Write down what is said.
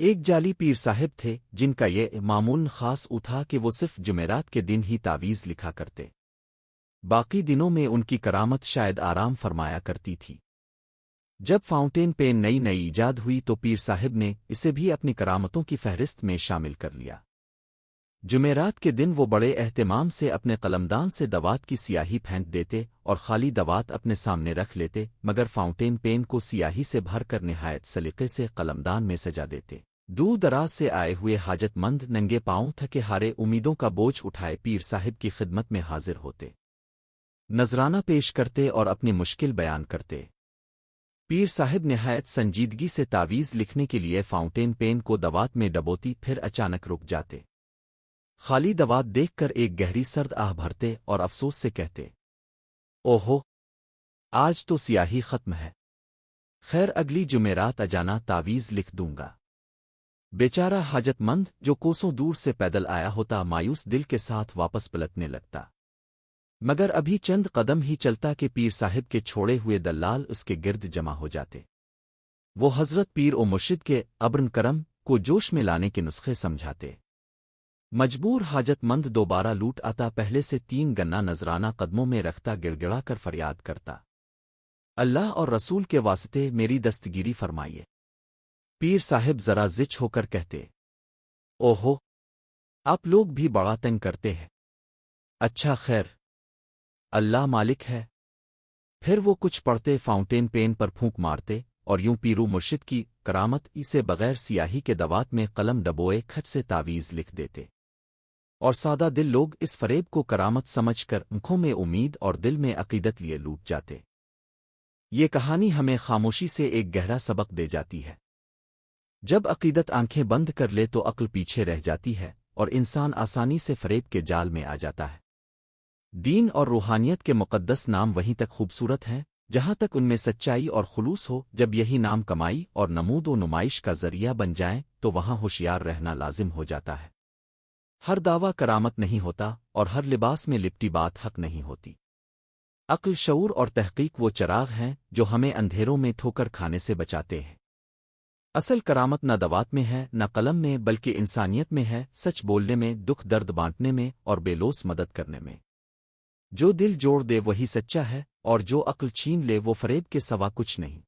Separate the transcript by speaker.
Speaker 1: ایک جعلی پیر صاحب تھے جن کا یہ معمول خاص تھا کہ وہ صرف جمعرات کے دن ہی تعویذ لکھا کرتے۔ باقی دنوں میں ان کی کرامت شاید آرام فرمایا کرتی تھی۔ جب فاؤنٹین پین نئی ایجاد ہوئی تو پیر صاحب نے اسے بھی اپنی کرامتوں کی فہرست میں شامل کر لیا۔ جمعرات کے دن وہ بڑے اہتمام سے اپنے قلمدان سے دوات کی سیاہی پھینک دیتے اور خالی دوات اپنے سامنے رکھ لیتے، مگر فاؤنٹین پین کو سیاہی سے بھر کر نہایت سلیقے سے قلمدان میں سجا دیتے۔ دور دراز سے آئے ہوئے حاجت مند ننگے پاؤں تھکے ہارے امیدوں کا بوجھ اٹھائے پیر صاحب کی خدمت میں حاضر ہوتے، نذرانہ پیش کرتے اور اپنی مشکل بیان کرتے۔ پیر صاحب نہایت سنجیدگی سے تعویذ لکھنے کے لیے فاؤنٹین پین کو دوات میں ڈبوتی، پھر اچانک رک جاتے، خالی دوات دیکھ کر ایک گہری سرد آہ بھرتے اور افسوس سے کہتے، اوہو، آج تو سیاہی ختم ہے، خیر اگلی جمعرات اجانا تعویذ لکھ دوں گا۔ بیچارہ حاجت مند جو کوسوں دور سے پیدل آیا ہوتا مایوس دل کے ساتھ واپس پلٹنے لگتا، مگر ابھی چند قدم ہی چلتا کہ پیر صاحب کے چھوڑے ہوئے دلال اس کے گرد جمع ہو جاتے۔ وہ حضرت پیر و مرشد کے ابرن کرم کو جوش میں لانے کے نسخے سمجھاتے۔ مجبور حاجت مند دوبارہ لوٹ آتا، پہلے سے 3 گنا نذرانہ قدموں میں رکھتا، گڑ گڑا کر فریاد کرتا، اللہ اور رسول کے واسطے میری دستگیری فرمائیے۔ پیر صاحب ذرا زچ ہو کر کہتے، اوہو، آپ لوگ بھی بڑا تنگ کرتے ہیں، اچھا خیر، اللہ مالک ہے۔ پھر وہ کچھ پڑھتے، فاؤنٹین پین پر پھونک مارتے اور یوں پیرو مرشد کی کرامت اسے بغیر سیاہی کے دوات میں قلم ڈبوئے کھٹ سے تعویذ لکھ دیتے، اور سادہ دل لوگ اس فریب کو کرامت سمجھ کر آنکھوں میں امید اور دل میں عقیدت لیے لوٹ جاتے۔ یہ کہانی ہمیں خاموشی سے ایک گہرا سبق دے جاتی ہے۔ جب عقیدت آنکھیں بند کر لے تو عقل پیچھے رہ جاتی ہے اور انسان آسانی سے فریب کے جال میں آ جاتا ہے۔ دین اور روحانیت کے مقدس نام وہیں تک خوبصورت ہیں جہاں تک ان میں سچائی اور خلوص ہو، جب یہی نام کمائی اور نمود و نمائش کا ذریعہ بن جائیں تو وہاں ہوشیار رہنا لازم ہو جاتا ہے۔ ہر دعویٰ کرامت نہیں ہوتا اور ہر لباس میں لپٹی بات حق نہیں ہوتی۔ عقل، شعور اور تحقیق وہ چراغ ہیں جو ہمیں اندھیروں میں ٹھوکر کھانے سے بچاتے ہیں۔ اصل کرامت نہ دوات میں ہے، نہ قلم میں، بلکہ انسانیت میں ہے، سچ بولنے میں، دکھ درد بانٹنے میں اور بے لوث مدد کرنے میں۔ جو دل جوڑ دے وہی سچا ہے، اور جو عقل چھین لے وہ فریب کے سوا کچھ نہیں۔